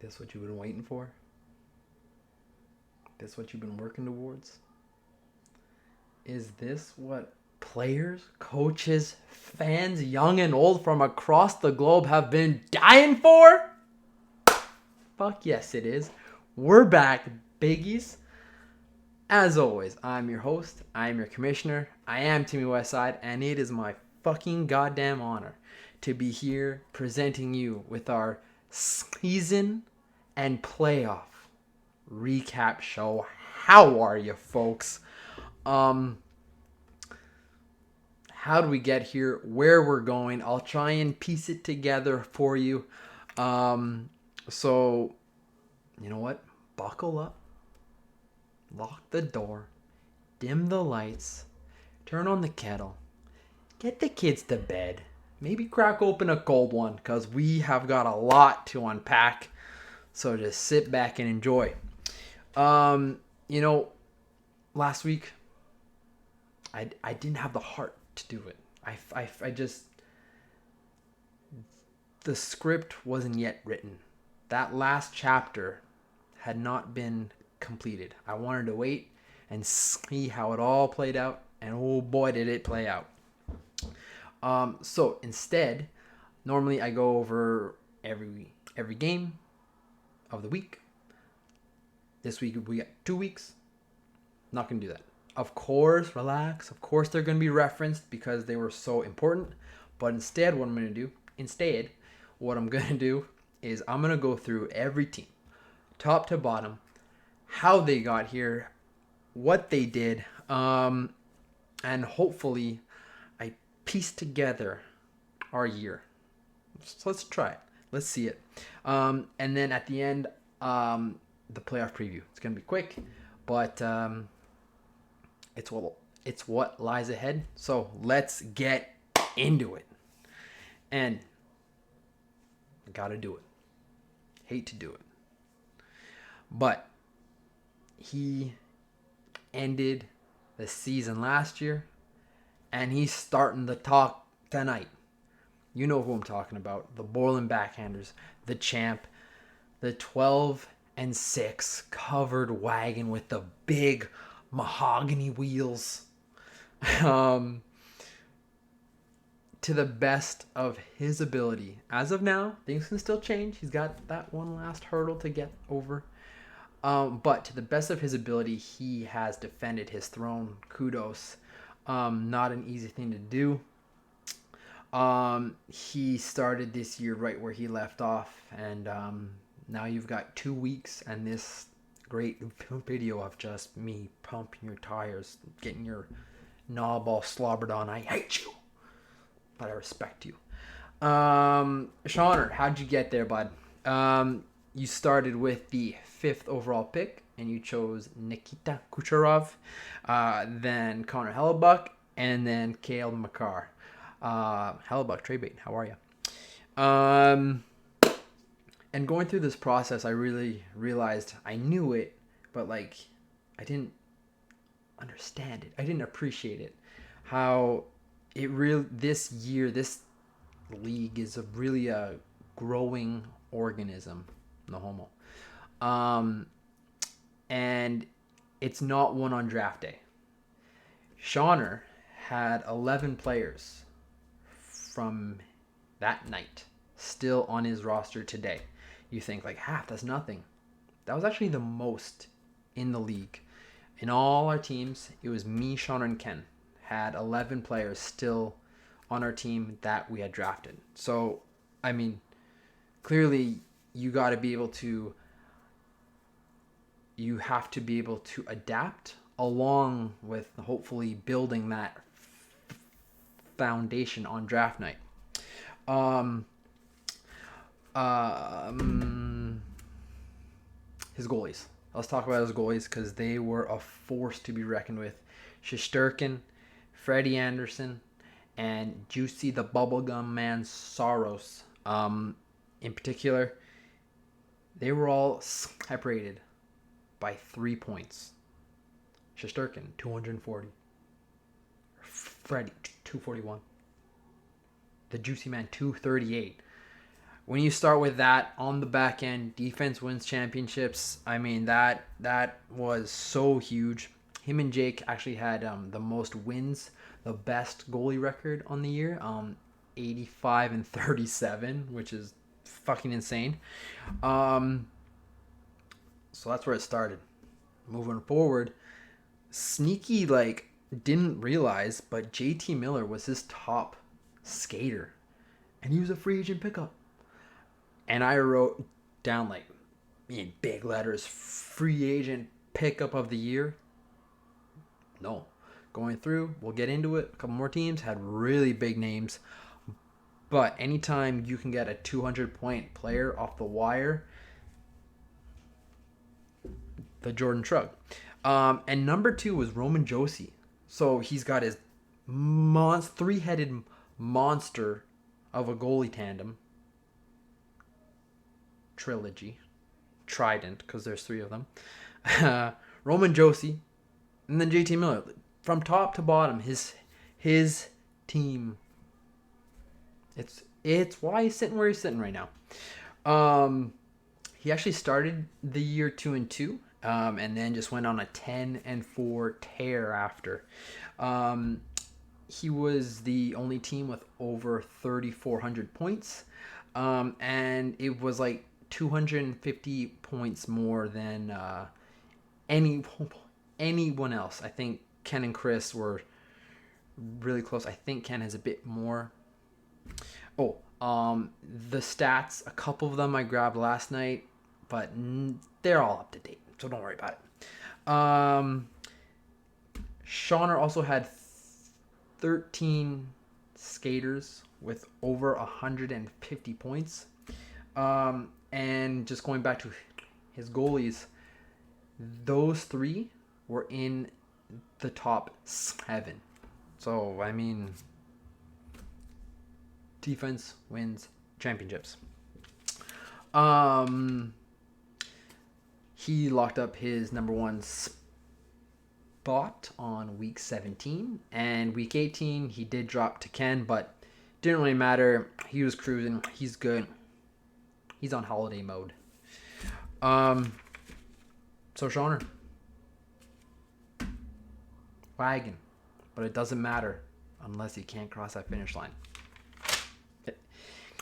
This what you've been waiting for? This what you've been working towards? Is this what players, coaches, fans, young and old from across the globe have been dying for? Fuck yes, it is. We're back, biggies. As always, I'm your host, I'm your commissioner, I am Timmy Westside, and it is my fucking goddamn honor to be here presenting you with our season and playoff recap show. How are you, folks? How do we get here? Where we're going? I'll try and piece it together for you. So, you know what? Buckle up, lock the door, dim the lights, turn on the kettle, get the kids to bed, maybe crack open a cold one because we have got a lot to unpack. So just sit back and enjoy. You know, last week I didn't have the heart to do it. I just, the script wasn't yet written. That last chapter had not been completed. I wanted to wait and see how it all played out, and oh boy, did it play out. So instead, normally I go over every game of the week. This week we got 2 weeks. Not gonna do that. Of course, relax. Of course, they're gonna be referenced because they were so important. But instead, what I'm gonna do is I'm gonna go through every team, top to bottom, how they got here, what they did, and hopefully, I piece together our year. So let's try it. Let's see it. And then at the end, the playoff preview. It's gonna be quick, but it's what lies ahead. So let's get into it. And I gotta do it. Hate to do it, but he ended the season last year, and he's starting the talk tonight. You know who I'm talking about. The Borland Backhanders, the champ, the 12-6 covered wagon with the big mahogany wheels. To the best of his ability. As of now, things can still change. He's got that one last hurdle to get over. But to the best of his ability, he has defended his throne. Kudos. Not an easy thing to do. He started this year right where he left off, and now you've got 2 weeks and this great video of just me pumping your tires, getting your knob all slobbered on. I hate you, but I respect you. Shauner, how'd you get there, bud? You started with the 5th overall pick, and you chose Nikita Kucherov, then Connor Hellebuck, and then Cale Makar. Hellebuck, trade bait, how are you? And going through this process, I really realized I knew it, but like I didn't understand it. I didn't appreciate it. How it really this year, this league is really a growing organism, no homo. And it's not won on draft day. Shauner had 11 players from that night still on his roster today. You think like half, that's nothing. That was actually the most in the league. In all our teams, it was me, Sean, and Ken had 11 players still on our team that we had drafted. So, I mean, clearly you got to be able to, you have to be able to adapt along with hopefully building that foundation on draft night. His goalies. Let's talk about his goalies because they were a force to be reckoned with. Shesterkin, Freddie Anderson, and Juicy the Bubblegum Man Saros. In particular, they were all separated by 3 points. Shesterkin, 240. Freddie, 241. The Juicy Man, 238. when you start with that on the back end, defense wins championships. I mean, that was so huge. Him and Jake actually had the most wins, the best goalie record on the year, 85 and 37, which is fucking insane. So that's where it started. Moving forward, Sneaky didn't realize, but JT Miller was his top skater, and he was a free agent pickup. And I wrote down in big letters, free agent pickup of the year. No. Going through, we'll get into it. A couple more teams had really big names. But anytime you can get a 200-point player off the wire, the Jordan Shrug. And number 2 was Roman Josi. So he's got his three-headed monster of a goalie tandem. Trilogy. Trident, because there's 3 of them. Roman Josi. And then JT Miller. From top to bottom, his team. It's why he's sitting where he's sitting right now. He actually started the year 2-2, and then just went on a 10-4 tear after. He was the only team with over 3,400 points, and it was 250 points more than anyone else. I think Ken and Chris were really close. I think Ken has a bit more. The stats, a couple of them I grabbed last night, but they're all up to date, so don't worry about it. Shauner also had 13 skaters with over 150 points. And just going back to his goalies, those 3 were in the top 7. So, I mean, defense wins championships. He locked up his number 1 spot on week 17, and week 18 he did drop to Ken, but didn't really matter. He was cruising. He's good. He's on holiday mode. So Shauner, wagon, but it doesn't matter unless you can't cross that finish line.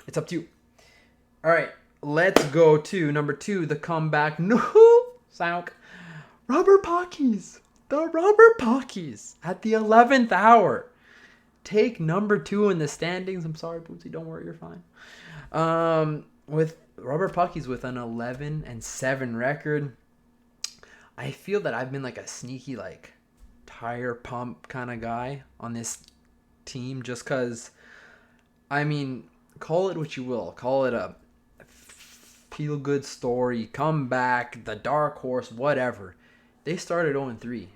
It's up to you. All right, let's go to number 2, the comeback. No, Sauk. Rubber Pockies. The Rubber Pockies at the 11th hour. Take number 2 in the standings. I'm sorry, Bootsy. Don't worry, you're fine. With Rubber Pockies with an 11-7 record. I feel that I've been a sneaky tire pump kind of guy on this team, just because, I mean, call it what you will. Call it a feel-good story, comeback, the dark horse, whatever. They started 0-3.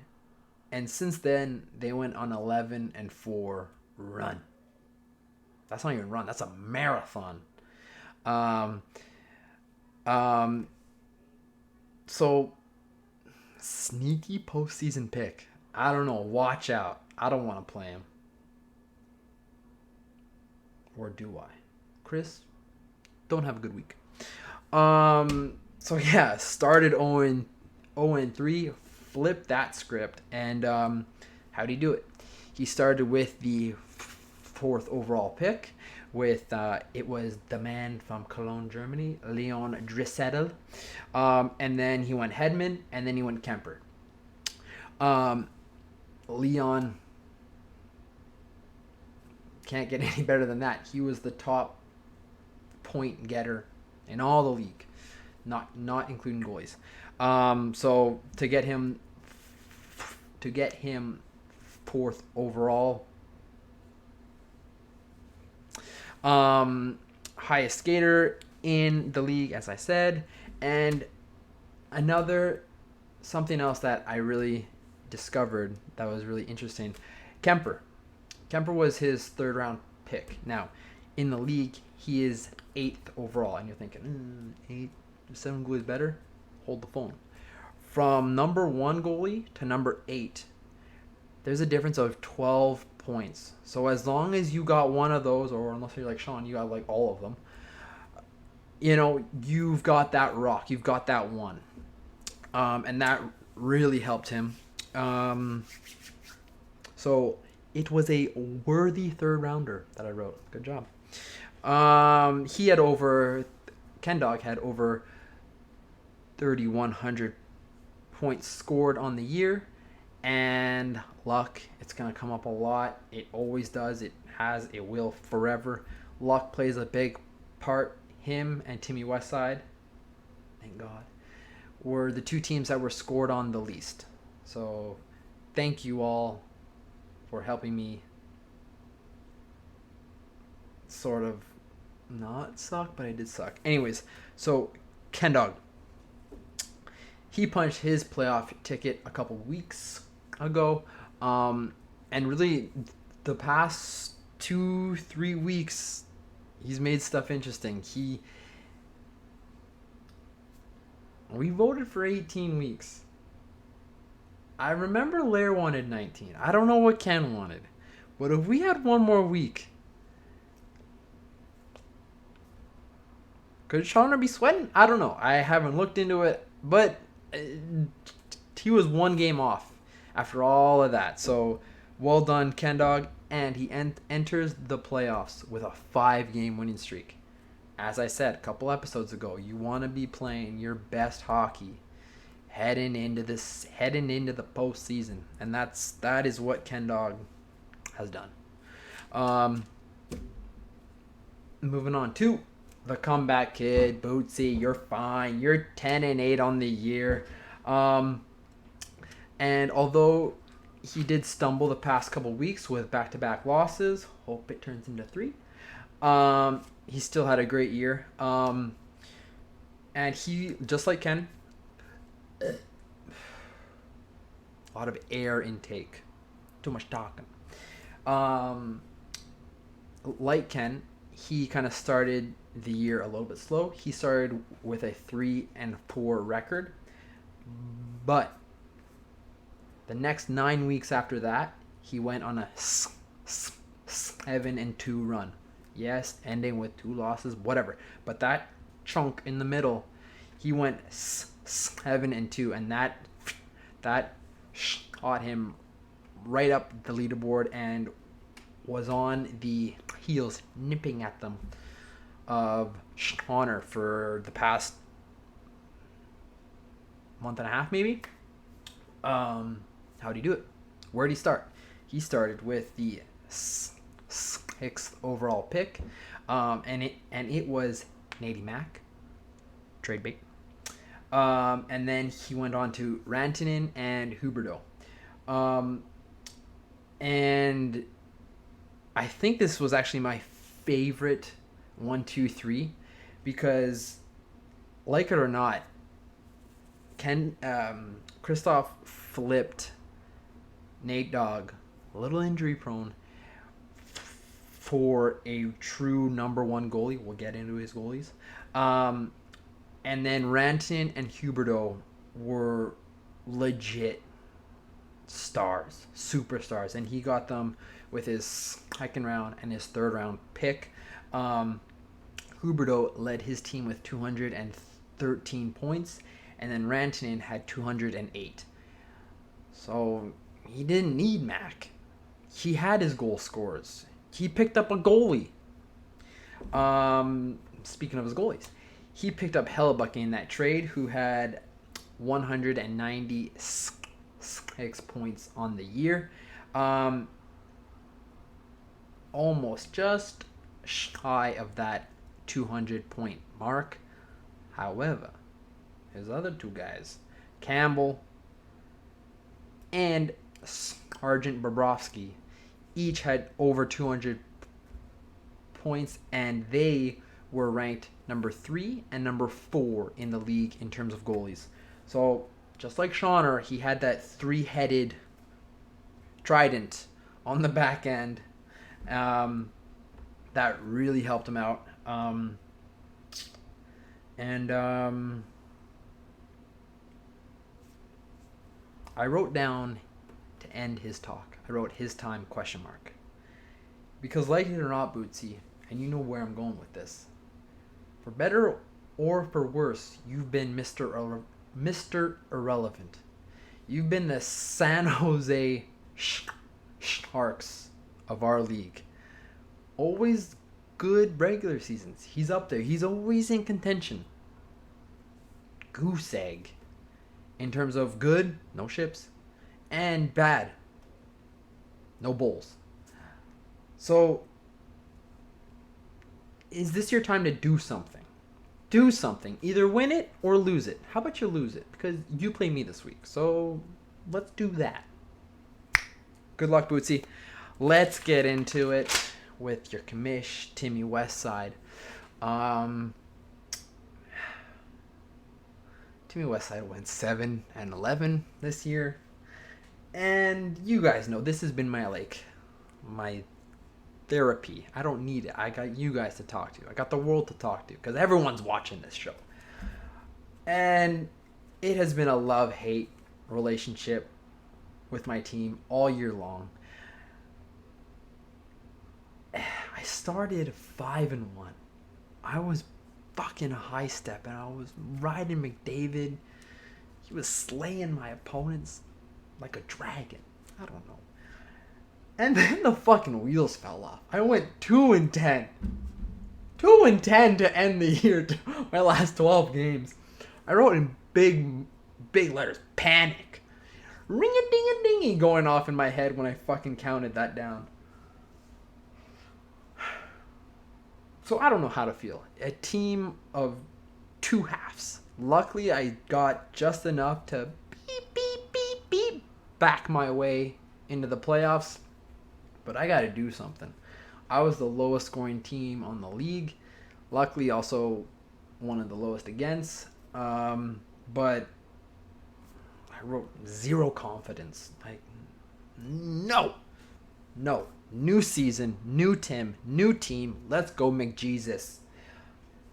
And since then, they went on 11-4 run. That's not even a run. That's a marathon. So, sneaky postseason pick. I don't know. Watch out. I don't want to play him. Or do I? Chris, don't have a good week. So yeah, started 0-3, flipped that script, and how'd he do it? He started with the 4th overall pick, with it was the man from Cologne, Germany, Leon Draisaitl, and then he went Hedman, and then he went Kemper. Leon can't get any better than that. He was the top point getter in all the league, not including goalies. So to get him 4th overall, highest skater in the league, as I said. And something else that I really discovered that was really interesting, Kemper was his 3rd round pick. Now in the league he is 8th overall, and you're thinking 7 goalies better. Hold the phone. From number 1 goalie to number 8, there's a difference of 12 points. So as long as you got one of those, or unless you're like Sean, you got all of them, you've got that rock, you've got that one, and that really helped him. Um, so it was a worthy third rounder that I wrote. Good job. He had over Ken Dog had over 3,100 points scored on the year, and luck. It's gonna come up a lot. It always does. It has. It will forever. Luck plays a big part. Him and Timmy Westside, thank God, were the two teams that were scored on the least. So, thank you all for helping me sort of not suck, but I did suck. Anyways, so Ken Dog, he punched his playoff ticket a couple weeks ago, and really the past 2-3 weeks, he's made stuff interesting. We voted for 18 weeks. I remember Lair wanted 19. I don't know what Ken wanted, but if we had one more week, could Shauna be sweating? I don't know. I haven't looked into it, but he was one game off after all of that. So, well done, Ken Dog. And he enters the playoffs with a 5-game winning streak. As I said a couple episodes ago, you want to be playing your best hockey heading into the postseason, and that is what Ken Dog has done. Moving on to the comeback kid, Bootsy. You're fine. You're 10-8 on the year. And although he did stumble the past couple weeks with back-to-back losses, hope it turns into 3. He still had a great year. And he, just like Ken, a lot of air intake. Too much talking. Like Ken, he kind of started the year a little bit slow. He started with a 3-4 record, but the next 9 weeks after that, he went on a 7-2 run. Yes, ending with 2 losses, whatever. But that chunk in the middle, he went 7-2, and that shot him right up the leaderboard and was on the heels, nipping at them, of Honor for the past month and a half, maybe. How'd he do it? Where'd he start? He started with the 6th overall pick, and it was Nady Mac, trade bait. And then he went on to Rantanen and Huberdeau. And I think this was actually my favorite 1, 2, 3, because, like it or not, Kristoff flipped Nate Dogg, a little injury prone, for a true number 1 goalie. We'll get into his goalies. And then Rantanen and Huberdeau were legit stars, superstars, and he got them with his second round and his third round pick. Huberdeau led his team with 213 points, and then Rantanen had 208. So he didn't need Mac. He had his goal scorers. He picked up a goalie. Speaking of his goalies, he picked up Hellebuck in that trade, who had 196 points on the year. Almost just shy of that 200-point mark. However, his other 2 guys, Campbell and Sergeant Bobrovsky, each had over 200 points, and they were ranked number 3 and number 4 in the league in terms of goalies. So, just like Shauner, he had that 3-headed trident on the back end. That really helped him out. I wrote down, to end his talk, I wrote his time ? Because like it or not, Bootsy, and you know where I'm going with this, for better or for worse, you've been Mr. Irrelevant. You've been the San Jose Sharks of our league. Always good regular seasons. He's up there. He's always in contention. Goose egg. In terms of good, no ships. And bad, no bowls. So, is this your time to do something? Do something. Either win it or lose it. How about you lose it? Because you play me this week. So, let's do that. Good luck, Bootsy. Let's get into it with your commish, Timmy Westside. Timmy Westside went 7-11 this year. And you guys know this has been my therapy. I don't need it. I got you guys to talk to. I got the world to talk to because everyone's watching this show. And it has been a love-hate relationship with my team all year long. I started 5-1. I was fucking high step and I was riding McDavid. He was slaying my opponents like a dragon. I don't know. And then the fucking wheels fell off. I went 2-10. 2-10 to end the year. My last 12 games. I wrote in big letters, panic. Ring-a-ding-a-dingy going off in my head when I fucking counted that down. So I don't know how to feel. A team of two halves. Luckily, I got just enough to beep back my way into the playoffs. But I got to do something. I was the lowest scoring team on the league. Luckily, also one of the lowest against. But I wrote zero confidence. Like, no. New season, new Tim, new team. Let's go, McJesus.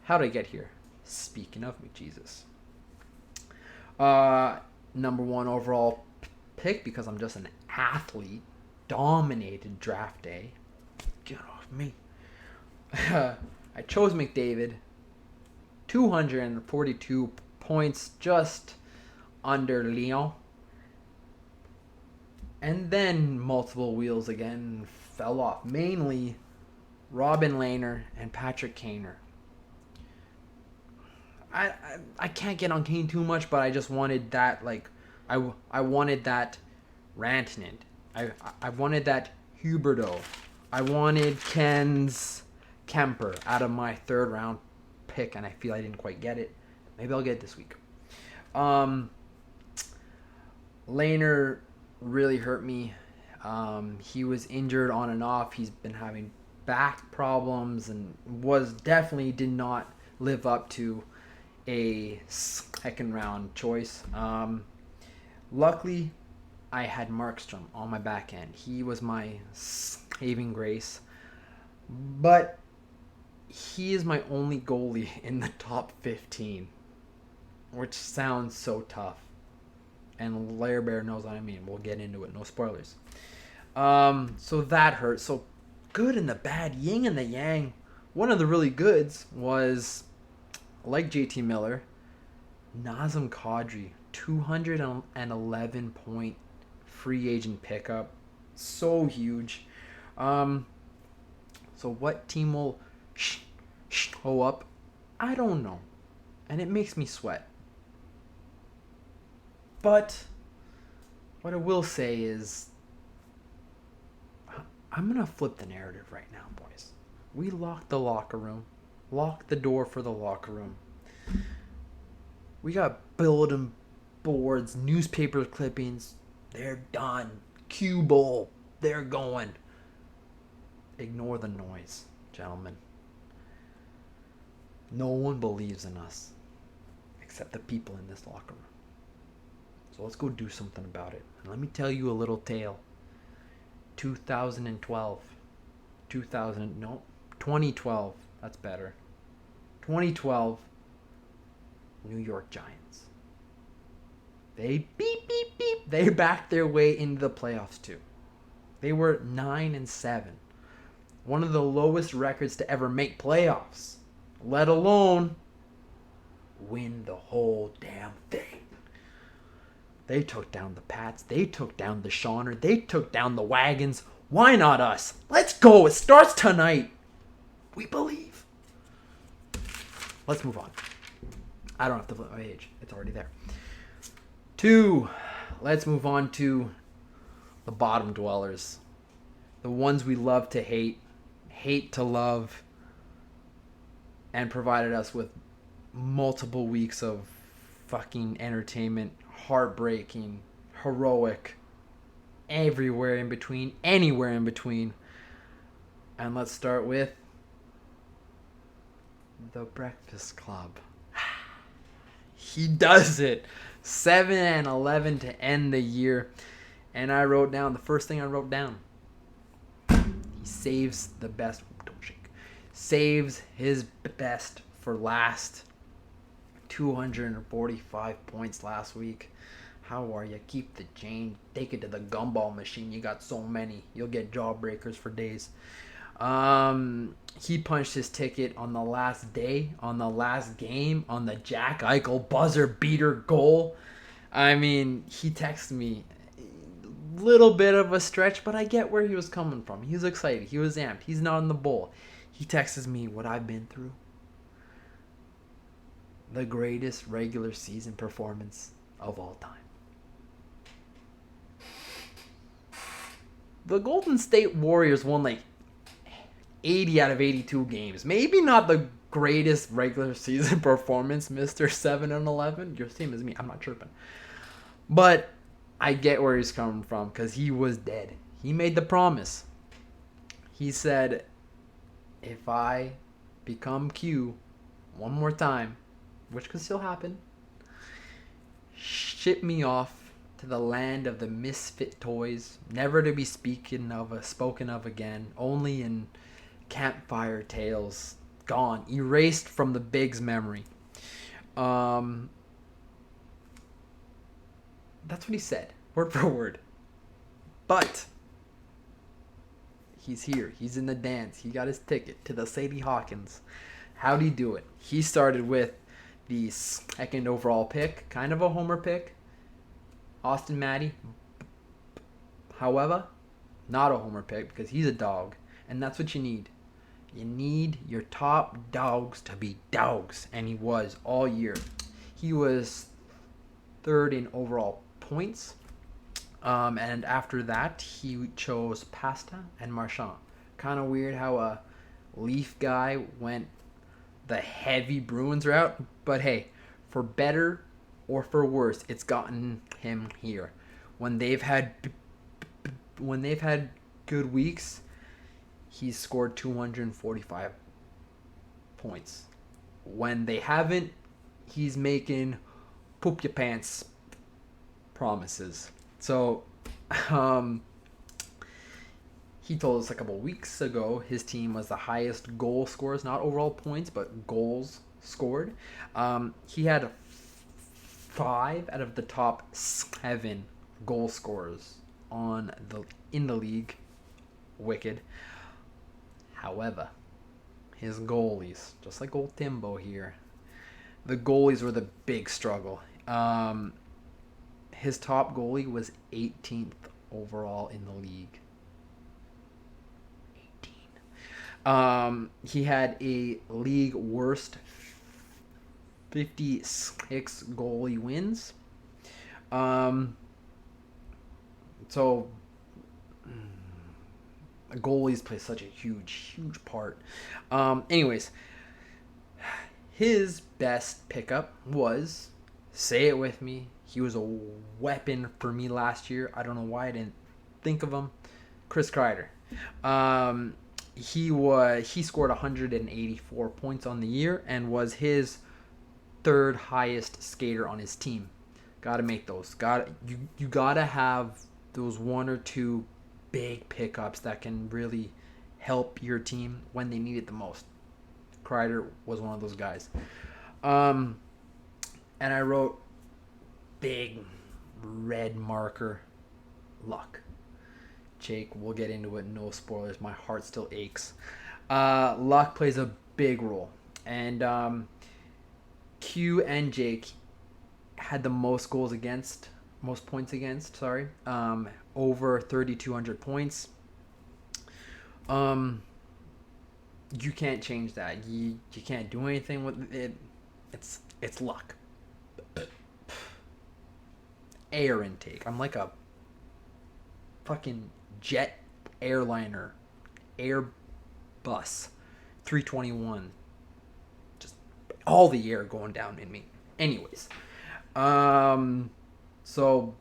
How'd I get here? Speaking of McJesus. Number one overall pick because I'm just an athlete. Dominated draft day. Get off me. I chose McDavid. 242 points, just under Leon. And then multiple wheels again fell off. Mainly Robin Lehner and Patrick Kaner. I can't get on Kane too much, but I just wanted that, like, I wanted that Rantanen. I wanted that Huberdeau. I wanted Ken's Kemper out of my third round pick, and I feel I didn't quite get it. Maybe I'll get it this week. Lehner really hurt me. He was injured on and off. He's been having back problems and did not live up to a second round choice. Luckily, I had Markstrom on my back end. He was my saving grace. But he is my only goalie in the top 15, which sounds so tough. And Lair Bear knows what I mean. We'll get into it. No spoilers. So that hurt. So good and the bad, yin and the yang. One of the really goods was, like JT Miller, Nazem Kadri, 211 point free agent pickup. So huge. So what team will show up? I don't know. And it makes me sweat. But what I will say is I'm going to flip the narrative right now, boys. We locked the locker room. Locked the door for the locker room. We got bulletin boards, newspaper clippings. They're done. Cue Bowl. They're going. Ignore the noise, gentlemen. No one believes in us except the people in this locker room. So let's go do something about it. And let me tell you a little tale. 2012. 2012. That's better. 2012. New York Giants. They They backed their way into the playoffs too. They were 9-7. One of the lowest records to ever make playoffs. Let alone win the whole damn thing. They took down the Pats. They took down the Shauner. They took down the Wagons. Why not us? Let's go. It starts tonight. We believe. Let's move on. I don't have to flip my page. It's already there. 2. Let's move on to the bottom dwellers. The ones we love to hate, hate to love, and provided us with multiple weeks of fucking entertainment, heartbreaking, heroic, everywhere in between, anywhere in between. And let's start with the Breakfast Club. He does it. 7-11 to end the year. And I wrote down, the first thing I wrote down, he saves the best. Don't shake. Saves his best for last. 245 points last week. How are you? Keep the change. Take it to the gumball machine. You got so many. You'll get jawbreakers for days. He punched his ticket on the last day, on the last game, on the Jack Eichel buzzer beater goal. I mean, he texted me. Little bit of a stretch, but I get where he was coming from. He was excited. He was amped. He's not in the bowl. He texts me what I've been through. The greatest regular season performance of all time. The Golden State Warriors won like 80 out of 82 games. Maybe not the greatest regular season performance, Mr. 7-11. Your same as me. I'm not chirping. But I get where he's coming from because he was dead. He made the promise. He said, if I become Q one more time, which could still happen, ship me off to the land of the misfit toys, never to be spoken of again, only in campfire tales, gone, erased from the Big's memory. That's what he said, word for word. But he's here. He's in the dance. He got his ticket to the Sadie Hawkins. How'd he do it? He started with the second overall pick, kind of a homer pick, Austin Matty. However, not a homer pick because he's a dog, and that's what you need. You need your top dogs to be dogs, and he was all year. He was third in overall points, and after that, he chose Pasta and Marchand. Kind of weird how a Leaf guy went the heavy Bruins route, but hey, for better or for worse, it's gotten him here. When they've had good weeks, he's scored 245 points. When they haven't, he's making poop your pants promises. So, he told us a couple weeks ago his team was the highest goal scorers, not overall points, but goals scored. He had 5 out of the top 7 goal scorers in the league. Wicked. However, his goalies, just like old Timbo here, the goalies were the big struggle. His top goalie was 18th overall in the league. 18. He had a league worst 56 goalie wins. So goalies play such a huge part. Anyways, his best pickup was, say it with me, he was a weapon for me last year. I don't know why I didn't think of him. Chris Kreider. He scored 184 points on the year and was his third highest skater on his team. Gotta make those. You gotta have those one or two big pickups that can really help your team when they need it the most. Kreider was one of those guys. And I wrote big red marker, Luck. Jake, we'll get into it. No spoilers. My heart still aches. Luck plays a big role. And Q and Jake had the most points against. Sorry, over 3,200 points. Um, you can't change that. You can't do anything with it. It's luck. Air intake. I'm like a fucking jet airliner, Airbus, 321. Just all the air going down in me. Anyways, so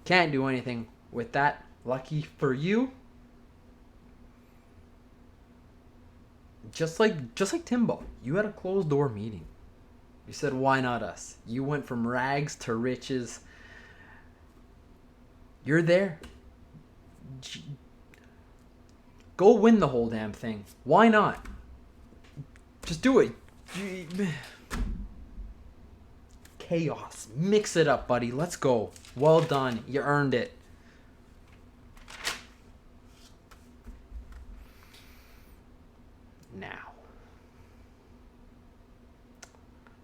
can't do anything with that. Lucky for you. Just like Timbo, you had a closed door meeting. You said, why not us? You went from rags to riches. You're there. Go win the whole damn thing. Why not? Just do it. Chaos. Mix it up, buddy. Let's go. Well done. You earned it. Now,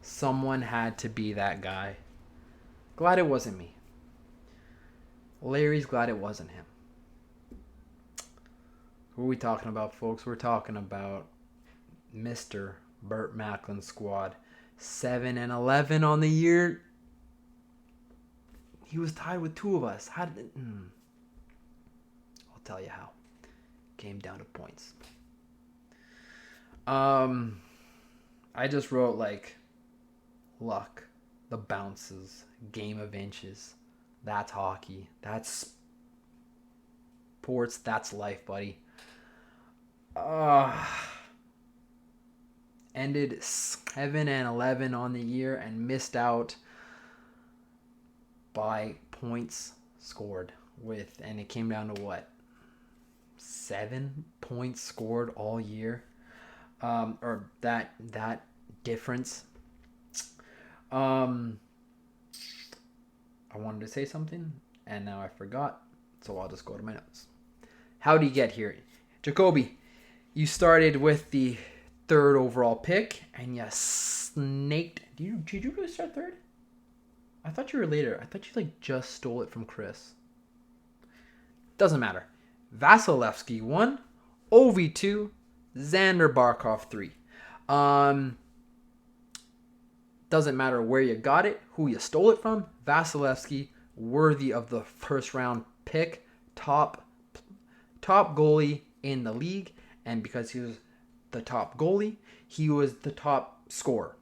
someone had to be that guy. Glad it wasn't me. Larry's glad it wasn't him. Who are we talking about, folks? We're talking about Mr. Burt Macklin squad. 7-11 on the year. He was tied with two of us. How did it? I'll tell you how. Came down to points. I just wrote like luck, the bounces, game of inches. That's hockey. That's sports. That's life, buddy. Ended 7-11 on the year and missed out by points scored and it came down to what? 7 points scored all year. Or that difference. I wanted to say something and now I forgot, so I'll just go to my notes. How do you get here? Jacoby, you started with the 3rd overall pick and you snaked. Did you really start 3rd? I thought you were later. I thought you just stole it from Chris. Doesn't matter. Vasilevsky 1, Ovi 2, Xander Barkov 3. Doesn't matter where you got it, who you stole it from. Vasilevsky, worthy of the first round pick, top goalie in the league, and because he was the top goalie, he was the top scorer.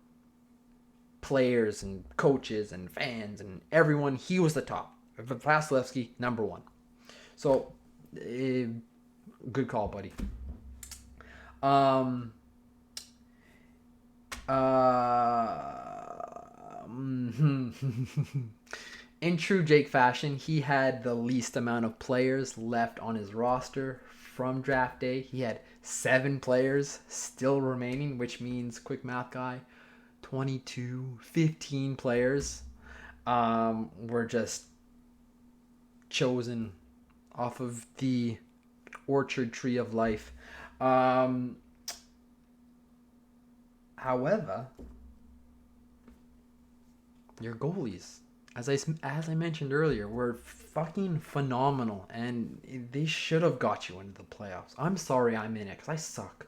Players and coaches and fans and everyone, he was the top. Vasilevsky, number 1. So, good call, buddy. In true Jake fashion, he had the least amount of players left on his roster from draft day. He had 7 players still remaining, which means, quick math guy, 15 players were just chosen off of the orchard tree of life. However, your goalies, as I mentioned earlier, were fucking phenomenal, and they should have got you into the playoffs. I'm sorry I'm in it because I suck.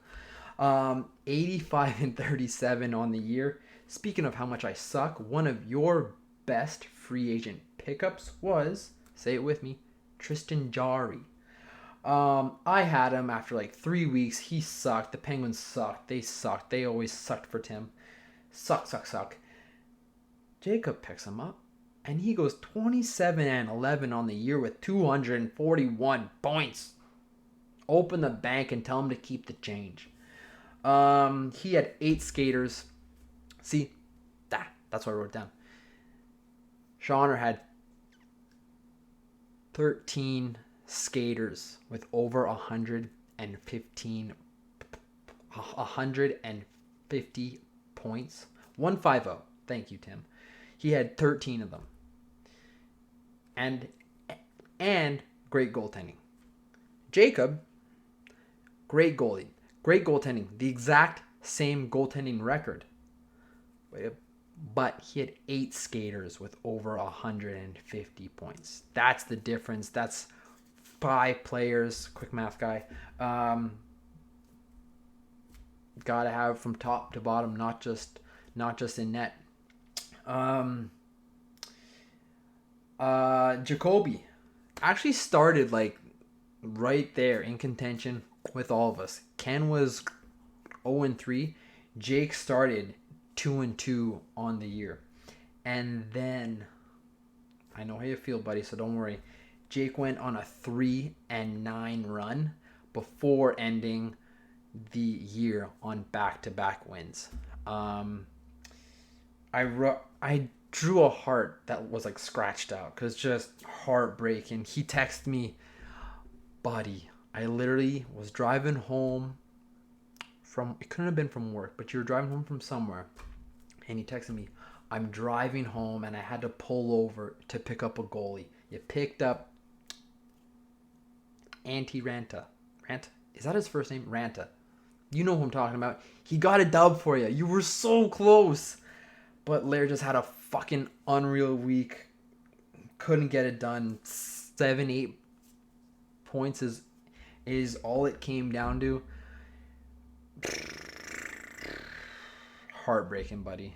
85-37 on the year. Speaking of how much I suck, one of your best free agent pickups was, say it with me, Tristan Jarry. I had him after 3 weeks. He sucked. The Penguins sucked. They sucked. They always sucked for Tim. Suck. Jacob picks him up, and he goes 27-11 on the year with 241 points. Open the bank and tell him to keep the change. He had 8 skaters. See, that's what I wrote down. Shauner had 13 skaters with over 150 points. 150. Thank you, Tim. He had 13 of them. And great goaltending. Jacob, great goalie. Great goaltending. The exact same goaltending record. but he had 8 skaters with over 150 points. That's the difference. That's 5 players. Quick math guy. Gotta have from top to bottom, not just in net. Jacoby actually started like right there in contention with all of us. Ken was 0-3. Jake started 2-2 on the year. And then I know how you feel, buddy, so don't worry. Jake went on a 3-9 run before ending the year on back-to-back wins. I drew a heart that was like scratched out because just heartbreaking. He texted me, buddy, I literally was driving home from, it couldn't have been from work, but you were driving home from somewhere. And he texted me, I'm driving home and I had to pull over to pick up a goalie. You picked up Antti Ranta. Ranta? Is that his first name? Ranta. You know who I'm talking about. He got a dub for you. You were so close. But Lair just had a fucking unreal week. Couldn't get it done. 7-8 points is all it came down to. Heartbreaking, buddy.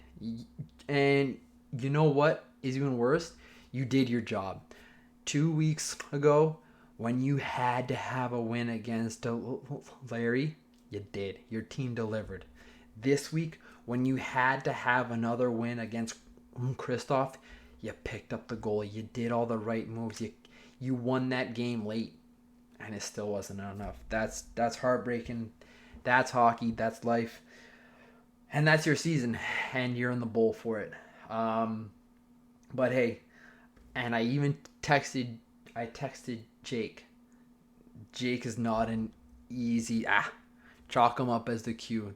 And you know what is even worse? You did your job. 2 weeks ago, when you had to have a win against Larry, you did. Your team delivered. This week, when you had to have another win against Kristoff, you picked up the goal. You did all the right moves. You won that game late, and it still wasn't enough. That's heartbreaking. That's hockey. That's life. And that's your season, and you're in the bowl for it. But hey, and I even texted Jake. Jake is not an easy chalk him up as the Q.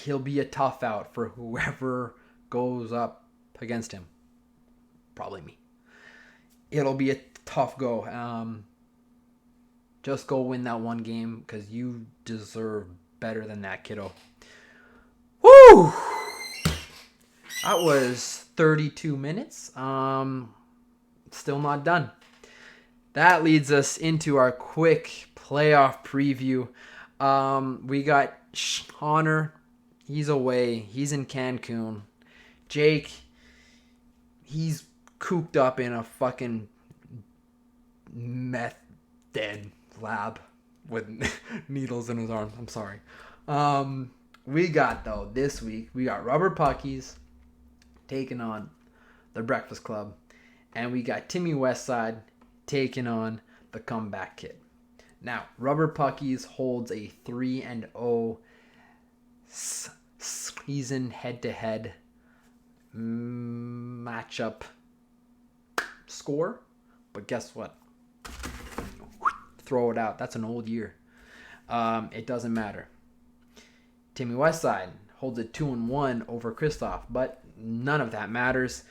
He'll be a tough out for whoever goes up against him. Probably me. It'll be a tough go. Just go win that one game because you deserve better than that, kiddo. Woo! That was 32 minutes. Still not done. That leads us into our quick playoff preview. We got Connor. He's away. He's in Cancun. Jake, he's cooped up in a fucking meth dead lab with needles in his arm. I'm sorry. We got, though, this week, we got Rubber Puckies taking on the Breakfast Club. And we got Timmy Westside taking on the Comeback Kid. Now, Rubber Puckies holds a 3-0 season head-to-head matchup score. But guess what? Throw it out. That's an old year. It doesn't matter. Timmy Westside holds a 2-1 over Kristoff, but none of that matters.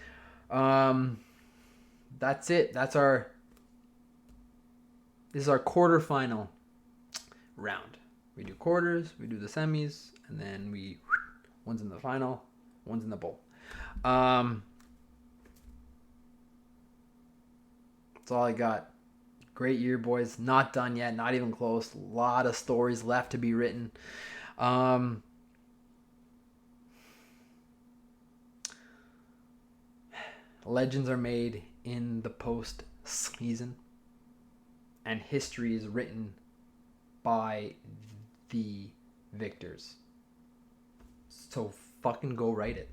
That's it. This is our quarterfinal round. We do quarters, we do the semis, and then one's in the final, one's in the bowl. That's all I got. Great year, boys. Not done yet. Not even close. A lot of stories left to be written. Legends are made in the post-season, and history is written by the victors. So fucking go write it.